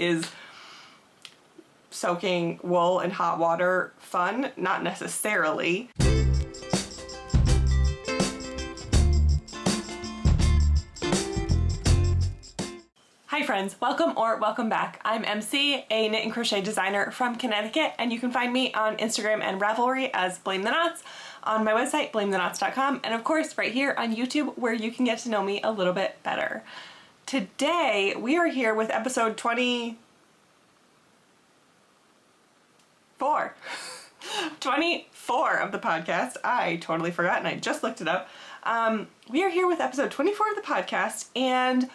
is soaking wool in hot water fun? Not necessarily. Hi friends, welcome or welcome back. I'm MC, a knit and crochet designer from Connecticut, and you can find me on Instagram and Ravelry as Blame the Knots, on my website blametheknots.com, and of course right here on YouTube where you can get to know me a little bit better. Today we are here with episode 24 of the podcast. I totally forgot and I just looked it up. We are here with episode 24 of the podcast, and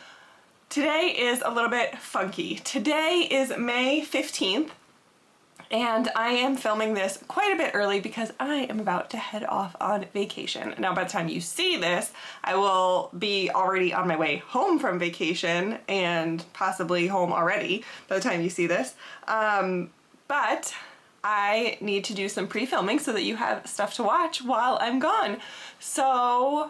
today is a little bit funky. Today is May 15th, and I am filming this quite a bit early because I am about to head off on vacation. Now, by the time you see this, I will be already on my way home from vacation and possibly home already by the time you see this. But I need to do some pre-filming so that you have stuff to watch while I'm gone. So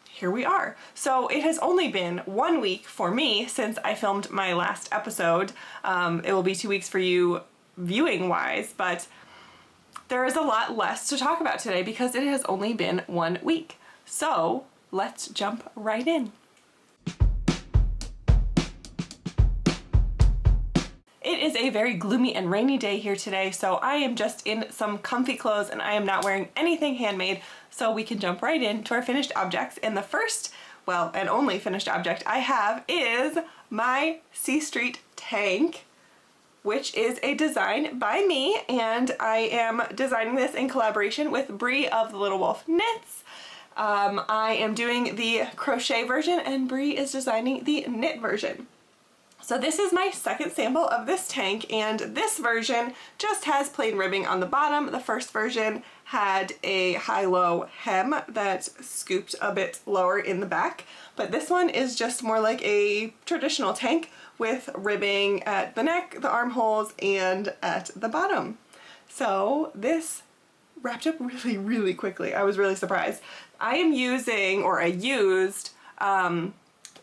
here we are. So it has only been 1 week for me since I filmed my last episode. It will be 2 weeks for you viewing wise, but there is a lot less to talk about today because it has only been 1 week. So let's jump right in. It is a very gloomy and rainy day here today, so I am just in some comfy clothes and I am not wearing anything handmade, so we can jump right into our finished objects. And the first, well, and only finished object I have is my C Street tank, which is a design by me, and I am designing this in collaboration with Bree of the Little Wolf Knits. I am doing the crochet version and Bree is designing the knit version. So this is my second sample of this tank, and this version just has plain ribbing on the bottom. The first version had a high-low hem that scooped a bit lower in the back, but this one is just more like a traditional tank with ribbing at the neck, the armholes, and at the bottom. So this wrapped up really, really quickly. I was really surprised. I am using, or I used,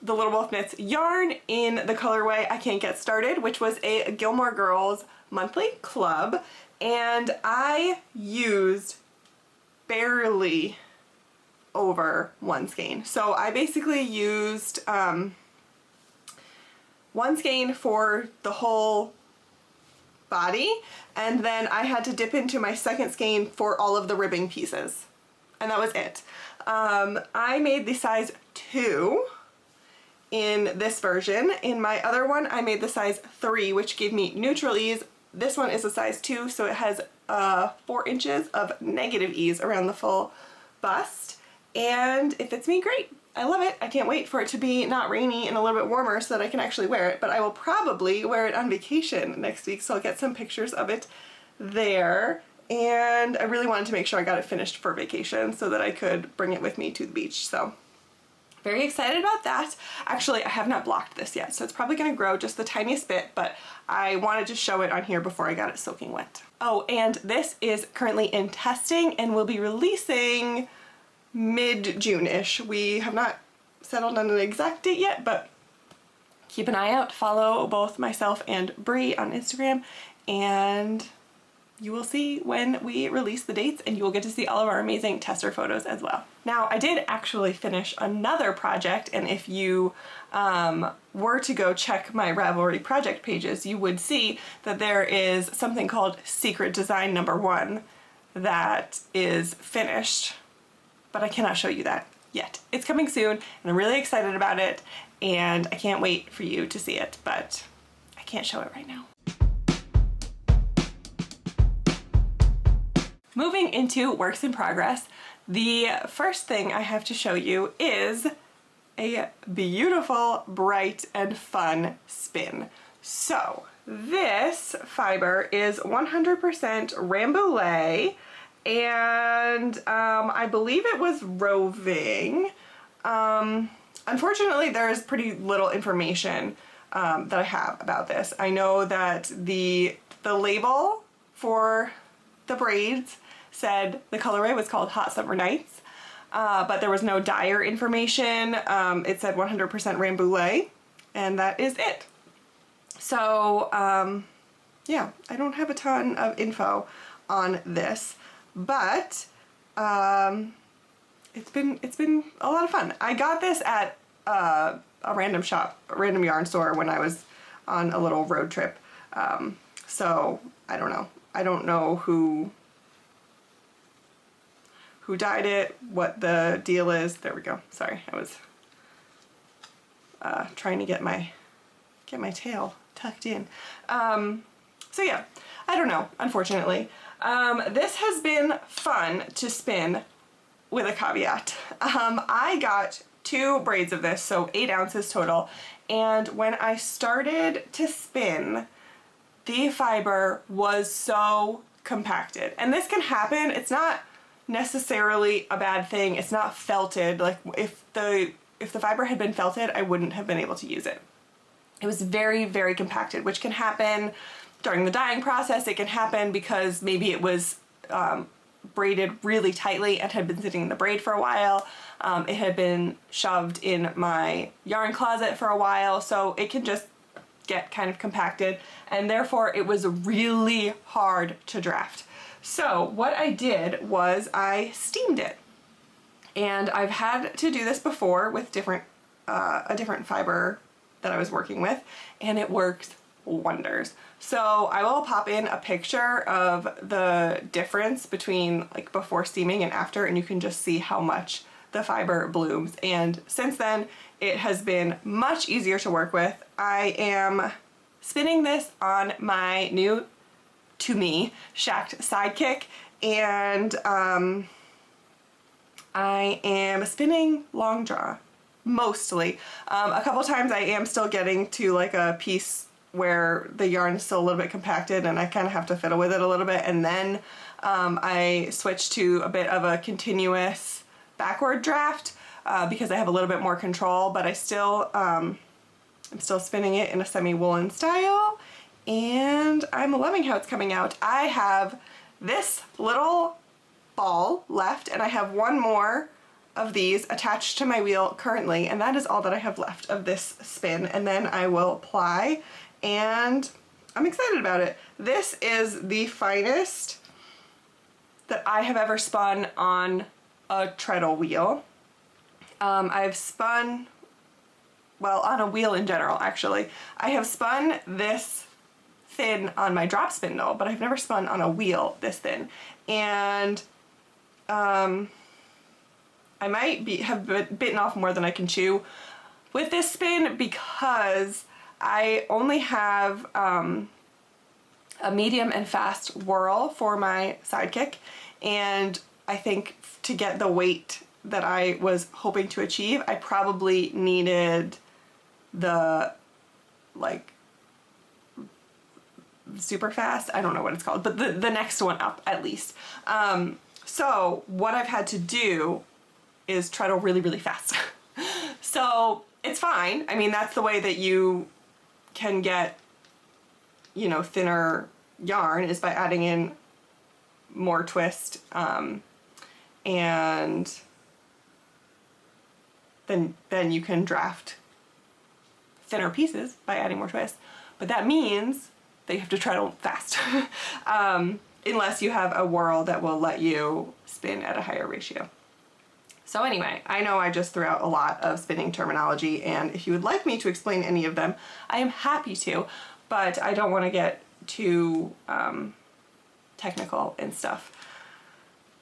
the Little Wolf Knits yarn in the colorway I Can't Get Started, which was a Gilmore Girls monthly club, and I used barely over one skein. So I basically used one skein for the whole body, and then I had to dip into my second skein for all of the ribbing pieces, and that was it. I made the size 2 in this version. In my other one I made the size 3, which gave me neutral ease. This one is a size 2, so it has 4 inches of negative ease around the full bust, and it fits me great. I love it. I can't wait for it to be not rainy and a little bit warmer so that I can actually wear it, but I will probably wear it on vacation next week, so I'll get some pictures of it there. And I really wanted to make sure I got it finished for vacation so that I could bring it with me to the beach. So very excited about that. Actually, I have not blocked this yet, so it's probably going to grow just the tiniest bit, but I wanted to show it on here before I got it soaking wet. Oh, and this is currently in testing and will be releasing mid-June-ish. We have not settled on an exact date yet, but keep an eye out. Follow both myself and Bree on Instagram, and you will see when we release the dates, and you will get to see all of our amazing tester photos as well. Now, I did actually finish another project, and if you were to go check my Ravelry project pages, you would see that there is something called Secret Design Number 1 that is finished, but I cannot show you that yet. It's coming soon, and I'm really excited about it, and I can't wait for you to see it, but I can't show it right now. Moving into works in progress, the first thing I have to show you is a beautiful, bright, and fun spin. So this fiber is 100% Rambouillet, and I believe it was roving. Unfortunately, there's pretty little information that I have about this. I know that the label for the braids said the colorway was called Hot Summer Nights, but there was no dyer information. It said 100% Rambouillet, and that is it. So yeah, I don't have a ton of info on this, but it's been a lot of fun. I got this at a random shop, a random yarn store when I was on a little road trip. So I don't know. I don't know who dyed it, what the deal is. There we go. Sorry, I was trying to get my tail tucked in. So yeah, I don't know, unfortunately. This has been fun to spin with a caveat. I got 2 braids of this, so 8 ounces total, and when I started to spin, the fiber was so compacted. And this can happen. It's not necessarily a bad thing. It's not felted. Like if the fiber had been felted, I wouldn't have been able to use it. It was very, very compacted, which can happen during the dyeing process. It can happen because maybe it was braided really tightly and had been sitting in the braid for a while. It had been shoved in my yarn closet for a while, so it can just get kind of compacted, and therefore it was really hard to draft. So what I did was I steamed it, and I've had to do this before with a different fiber that I was working with, and it works wonders. So I will pop in a picture of the difference between like before steaming and after, and you can just see how much the fiber blooms. And since then it has been much easier to work with. I am spinning this on my new, to me, shacked sidekick, and I am spinning long draw mostly. A couple times I am still getting to like a piece where the yarn is still a little bit compacted and I kind of have to fiddle with it a little bit, and then I switch to a bit of a continuous backward draft because I have a little bit more control, but I still I'm still spinning it in a semi-woolen style, and I'm loving how it's coming out. I have this little ball left, and I have one more of these attached to my wheel currently, and that is all that I have left of this spin, and then I will apply, and I'm excited about it. This is the finest that I have ever spun on a treadle wheel. I've spun, well, on a wheel in general, actually. I have spun this thin on my drop spindle, but I've never spun on a wheel this thin. And I might have bitten off more than I can chew with this spin because I only have a medium and fast whirl for my sidekick, and I think to get the weight that I was hoping to achieve, I probably needed the like super fast, I don't know what it's called, but the next one up at least. So what I've had to do is treadle really, really fast. So it's fine. I mean, that's the way that you can get, you know, thinner yarn, is by adding in more twist, and then you can draft thinner pieces by adding more twist. But that means that you have to treadle fast, unless you have a whirl that will let you spin at a higher ratio. So anyway, I know I just threw out a lot of spinning terminology, and if you would like me to explain any of them, I am happy to, but I don't want to get too technical and stuff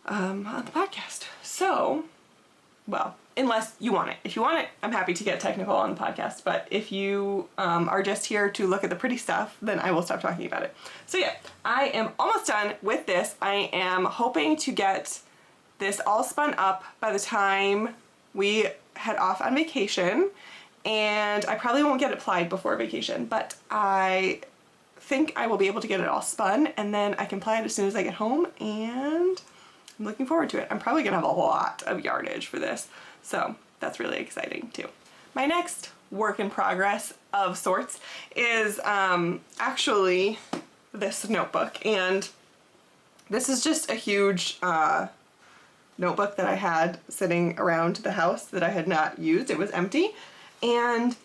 on the podcast. So, well, unless you want it. If you want it, I'm happy to get technical on the podcast, but if you are just here to look at the pretty stuff, then I will stop talking about it. So yeah, I am almost done with this. I am hoping to get this all spun up by the time we head off on vacation, and I probably won't get it plied before vacation, but I think I will be able to get it all spun, and then I can ply it as soon as I get home, and I'm looking forward to it. I'm probably gonna have a lot of yardage for this, so that's really exciting too. My next work in progress of sorts is actually this notebook, and this is just a huge notebook that I had sitting around the house that I had not used. It was empty, and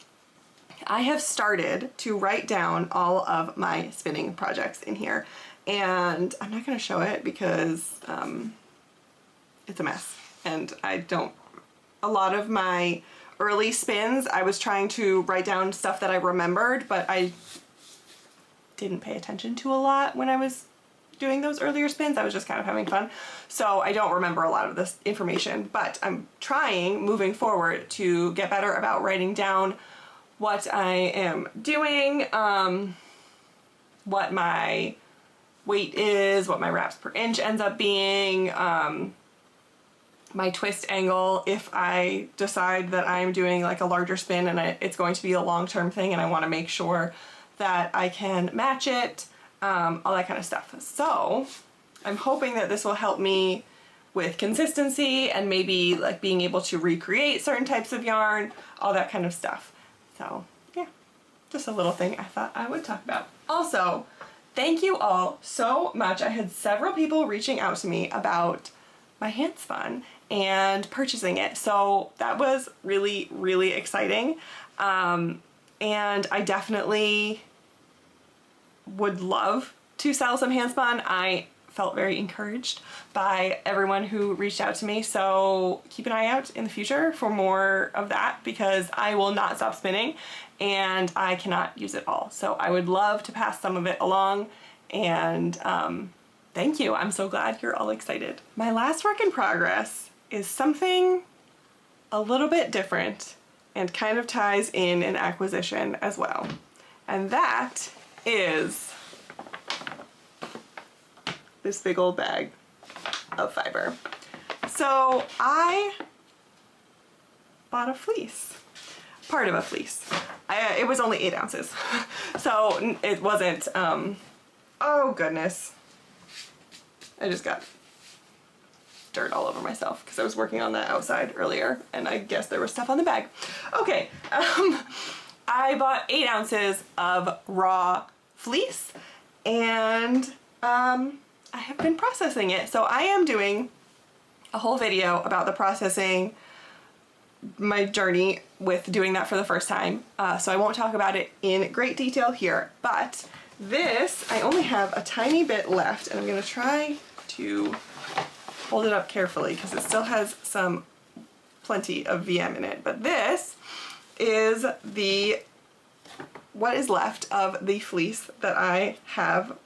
I have started to write down all of my spinning projects in here, and I'm not going to show it because it's a mess, and a lot of my early spins I was trying to write down stuff that I remembered, but I didn't pay attention to a lot when I was doing those earlier spins. I was just kind of having fun, so I don't remember a lot of this information, but I'm trying moving forward to get better about writing down what I am doing, what my weight is, what my wraps per inch ends up being, my twist angle if I decide that I'm doing like a larger spin and it's going to be a long-term thing and I want to make sure that I can match it, all that kind of stuff. So I'm hoping that this will help me with consistency and maybe like being able to recreate certain types of yarn, all that kind of stuff. So yeah, just a little thing I thought I would talk about. Also, thank you all so much. I had several people reaching out to me about my Handspun and purchasing it. So that was really, really exciting. And I definitely would love to sell some Handspun. I felt very encouraged by everyone who reached out to me, so keep an eye out in the future for more of that because I will not stop spinning and I cannot use it all. So I would love to pass some of it along, and thank you. I'm so glad you're all excited. My last work in progress is something a little bit different and kind of ties in an acquisition as well, and that is this big old bag of fiber. So I bought a fleece, part of a fleece. It was only 8 ounces, so it wasn't, oh goodness. I just got dirt all over myself because I was working on that outside earlier and I guess there was stuff on the bag. Okay, I bought 8 ounces of raw fleece and I have been processing it. So I am doing a whole video about the processing, my journey with doing that for the first time. So I won't talk about it in great detail here, but this, I only have a tiny bit left and I'm gonna try to hold it up carefully because it still has plenty of VM in it. But this is what is left of the fleece that I have.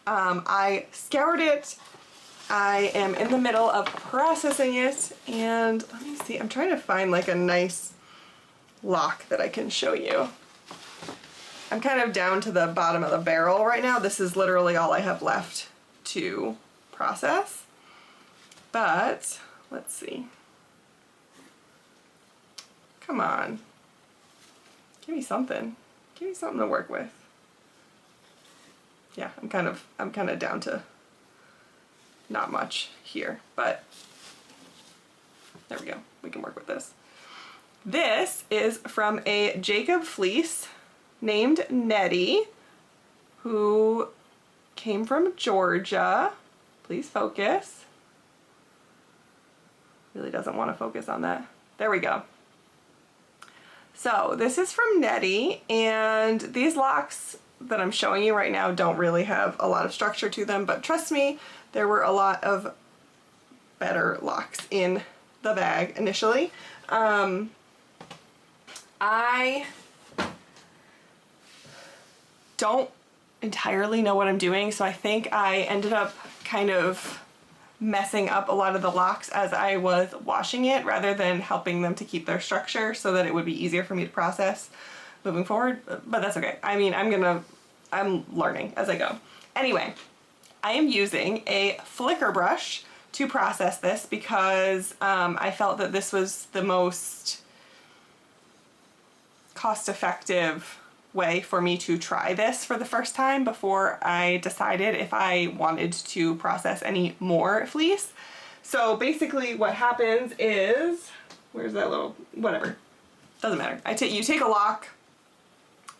I scoured it. I am in the middle of processing it, and let me see, I'm trying to find like a nice lock that I can show you. I'm kind of down to the bottom of the barrel right now. This is literally all I have left to process, but let's see. Come on, give me something. Give me something to work with. Yeah, I'm kind of down to not much here, but there we go. We can work with this. This is from a Jacob fleece named Nettie, who came from Georgia. Please focus. Really doesn't want to focus on that. There we go. So this is from Nettie, and these locks that I'm showing you right now don't really have a lot of structure to them, but trust me, there were a lot of better locks in the bag initially. I don't entirely know what I'm doing, so I think I ended up kind of messing up a lot of the locks as I was washing it rather than helping them to keep their structure so that it would be easier for me to process moving forward, but that's okay. I mean, I'm learning as I go. Anyway, I am using a flicker brush to process this because I felt that this was the most cost-effective way for me to try this for the first time before I decided if I wanted to process any more fleece. So basically what happens is, where's that little, whatever, doesn't matter. You take a lock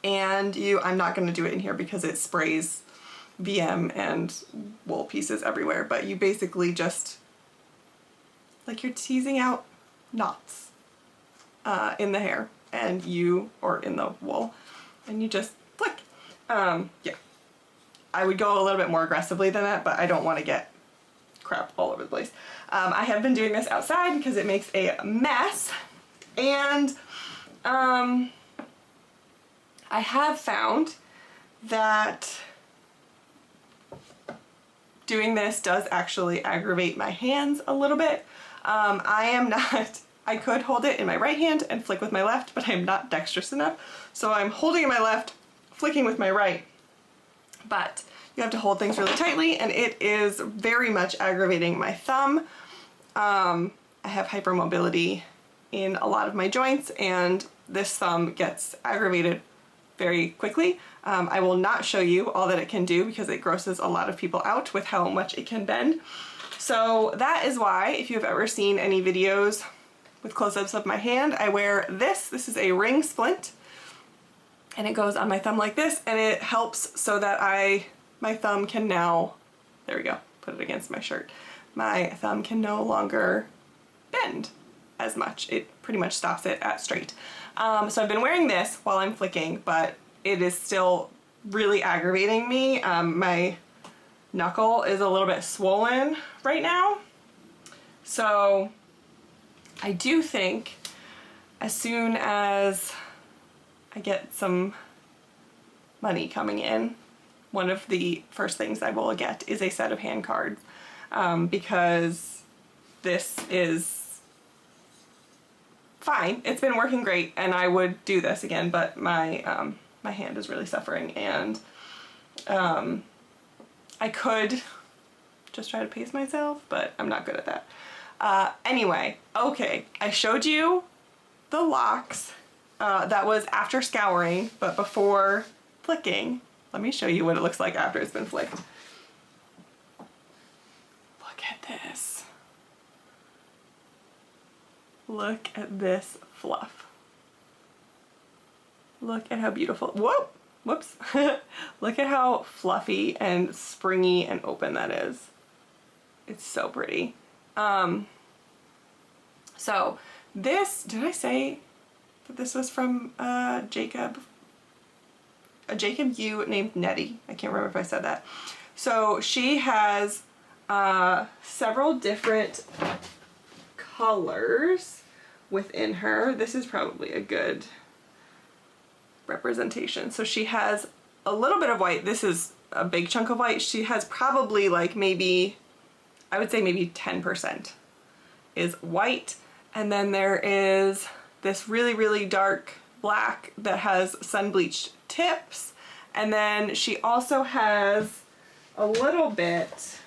and I'm not going to do it in here because it sprays VM and wool pieces everywhere, but you basically just, like, you're teasing out knots in the hair. and or in the wool, and you just flick. Yeah. I would go a little bit more aggressively than that, but I don't want to get crap all over the place. I have been doing this outside because it makes a mess, and I have found that doing this does actually aggravate my hands a little bit. I could hold it in my right hand and flick with my left, but I'm not dexterous enough. So I'm holding in my left, flicking with my right. But you have to hold things really tightly, and it is very much aggravating my thumb. I have hypermobility in a lot of my joints, and this thumb gets aggravated very quickly. I will not show you all that it can do because it grosses a lot of people out with how much it can bend. So that is why, if you've ever seen any videos with close-ups of my hand, I wear this. This is a ring splint, and it goes on my thumb like this, and it helps so that my thumb can now, there we go, put it against my shirt. My thumb can no longer bend as much. It pretty much stops it at straight. So I've been wearing this while I'm flicking, but it is still really aggravating me. My knuckle is a little bit swollen right now. So I do think as soon as I get some money coming in, one of the first things I will get is a set of hand cards, because this is fine. It's been working great, and I would do this again, but my my hand is really suffering, and I could just try to pace myself, but I'm not good at that. Anyway, okay, I showed you the locks. That was after scouring, but before flicking. Let me show you what it looks like after it's been flicked. Look at this. Look at this fluff. Look at how beautiful, whoa, whoops. Look at how fluffy and springy and open that is. It's so pretty. So this, did I say that this was from Jacob? A Jacob Yu named Nettie. I can't remember if I said that. So she has several different colors within her. This is probably a good representation. So she has a little bit of white. This is a big chunk of white. She has probably like maybe, I would say maybe 10% is white. And then there is this really, really dark black that has sun bleached tips. And then she also has a little bit,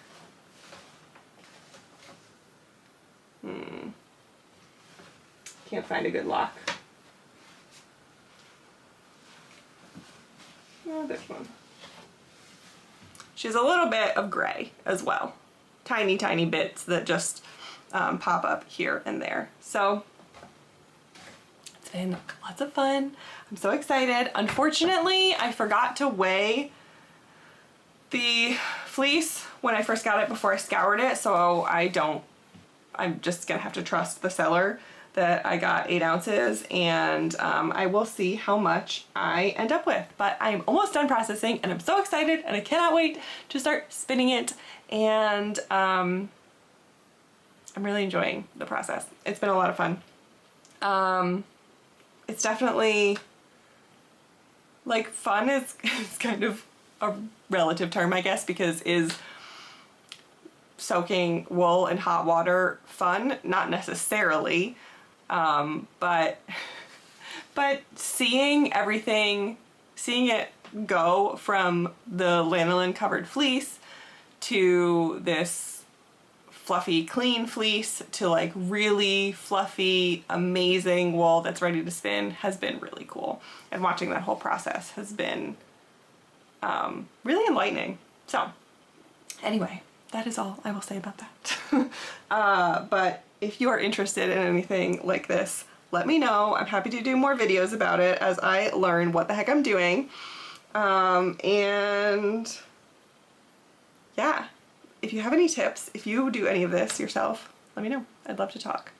can't find a good lock. Oh, there's one. She has a little bit of gray as well. Tiny, tiny bits that just pop up here and there. So it's been lots of fun. I'm so excited. Unfortunately, I forgot to weigh the fleece when I first got it before I scoured it, so I'm just gonna have to trust the seller that I got 8 ounces, and I will see how much I end up with. But I'm almost done processing, and I'm so excited, and I cannot wait to start spinning it, and I'm really enjoying the process. It's been a lot of fun. It's definitely, like, fun is kind of a relative term, I guess, because is soaking wool in hot water fun? Not necessarily, but seeing everything, seeing it go from the lanolin covered fleece to this fluffy clean fleece to like really fluffy amazing wool that's ready to spin has been really cool, and watching that whole process has been really enlightening. So anyway, that is all I will say about that. But if you are interested in anything like this, let me know. I'm happy to do more videos about it as I learn what the heck I'm doing. And yeah, if you have any tips, if you do any of this yourself, let me know. I'd love to talk.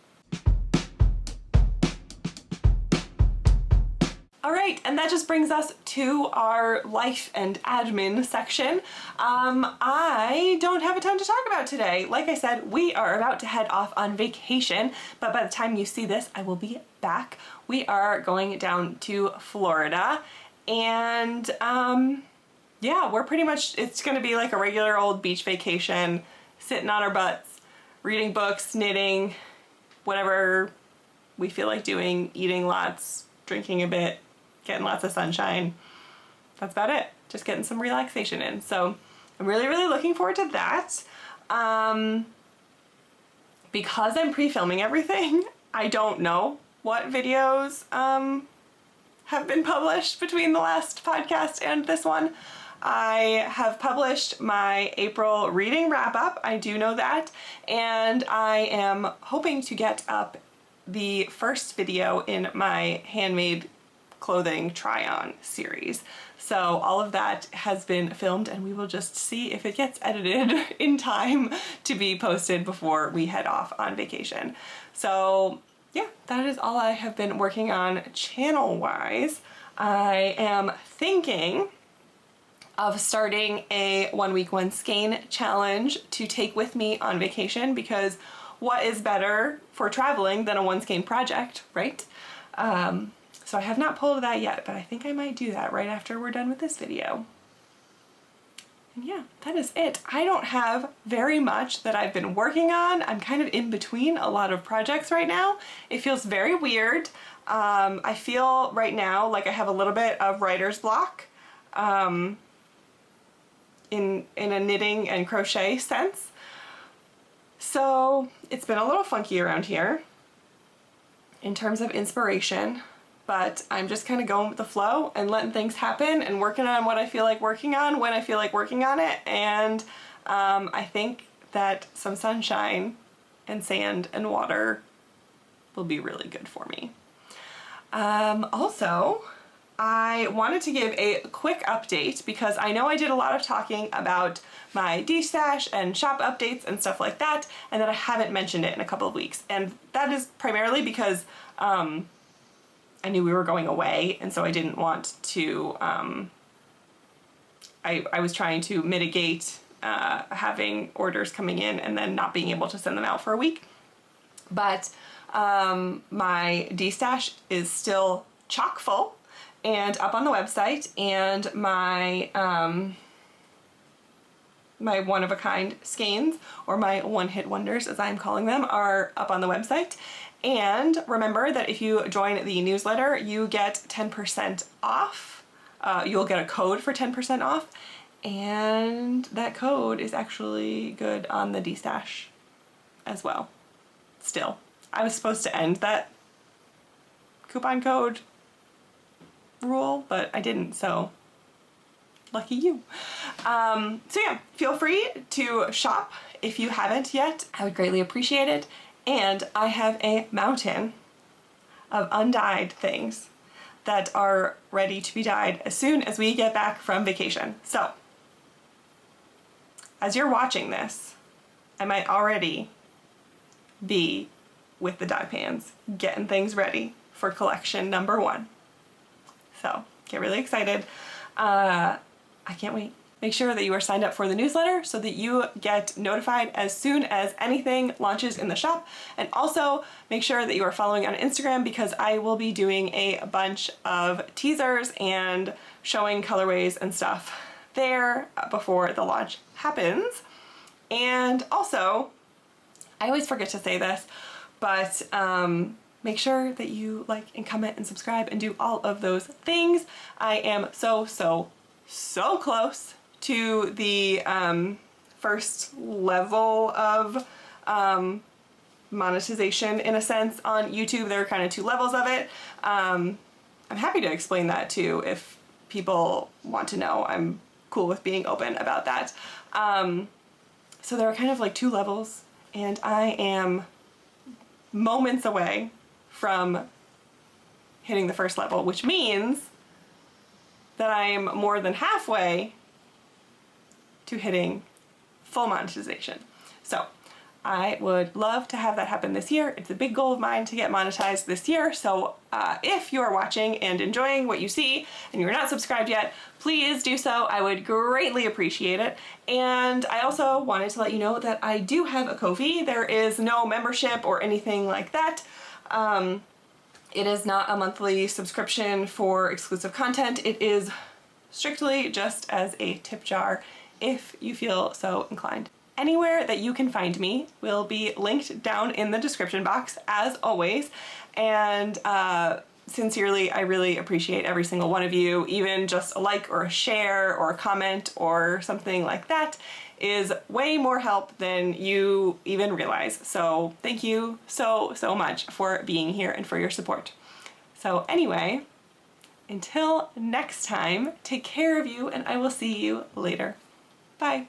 right, and that just brings us to our life and admin section. I don't have a ton to talk about today. Like I said, we are about to head off on vacation, but by the time you see this, I will be back. We are going down to Florida, and yeah, we're pretty much, it's gonna be like a regular old beach vacation, sitting on our butts, reading books, knitting, whatever we feel like doing, eating lots, drinking a bit, getting lots of sunshine. That's about it. Just getting some relaxation in. So I'm really, really looking forward to that. Because I'm pre-filming everything, I don't know what videos have been published between the last podcast and this one. I have published my April reading wrap-up, I do know that, and I am hoping to get up the first video in my handmade clothing try-on series. So all of that has been filmed, and we will just see if it gets edited in time to be posted before we head off on vacation. So yeah, that is all I have been working on channel-wise. I am thinking of starting a 1 week 1 skein challenge to take with me on vacation, because what is better for traveling than a 1 skein project, right? So I have not pulled that yet, but I think I might do that right after we're done with this video. And yeah, that is it. I don't have very much that I've been working on. I'm kind of in between a lot of projects right now. It feels very weird. I feel right now like I have a little bit of writer's block in a knitting and crochet sense. So it's been a little funky around here in terms of inspiration, but I'm just kind of going with the flow and letting things happen and working on what I feel like working on when I feel like working on it. And I think that some sunshine and sand and water will be really good for me. Also, I wanted to give a quick update because I know I did a lot of talking about my D-stash and shop updates and stuff like that, and that I haven't mentioned it in a couple of weeks. And that is primarily because I knew we were going away, and so I didn't want to, I was trying to mitigate having orders coming in and then not being able to send them out for a week. But my D-stash is still chock full and up on the website, and my my one-of-a-kind skeins, or my one-hit wonders as I'm calling them, are up on the website. And remember that if you join the newsletter, you get 10% off. You'll get a code for 10% off, and that code is actually good on the D-stash as well. Still, I was supposed to end that coupon code rule, but I didn't, so lucky you. So yeah, feel free to shop if you haven't yet. I would greatly appreciate it. And I have a mountain of undyed things that are ready to be dyed as soon as we get back from vacation. So as you're watching this, I might already be with the dye pans, getting things ready for collection number 1. So get really excited. I can't wait. Make sure that you are signed up for the newsletter so that you get notified as soon as anything launches in the shop. And also make sure that you are following on Instagram, because I will be doing a bunch of teasers and showing colorways and stuff there before the launch happens. And also, I always forget to say this, but make sure that you like and comment and subscribe and do all of those things. I am so close to the first level of monetization, in a sense, on YouTube. There are kind of 2 levels of it. I'm happy to explain that too if people want to know. I'm cool with being open about that. So there are kind of like 2 levels, and I am moments away from hitting the first level, which means that I am more than halfway to hitting full monetization. So I would love to have that happen this year. It's a big goal of mine to get monetized this year, so if you are watching and enjoying what you see and you're not subscribed yet, please do so. I would greatly appreciate it. And I also wanted to let you know that I do have a Ko-fi. There is no membership or anything like that. It is not a monthly subscription for exclusive content. It is strictly just as a tip jar if you feel so inclined. Anywhere that you can find me will be linked down in the description box, as always. And sincerely, I really appreciate every single one of you. Even just a like or a share or a comment or something like that is way more help than you even realize. So thank you so much for being here and for your support. So anyway, until next time, take care of you, and I will see you later. Bye.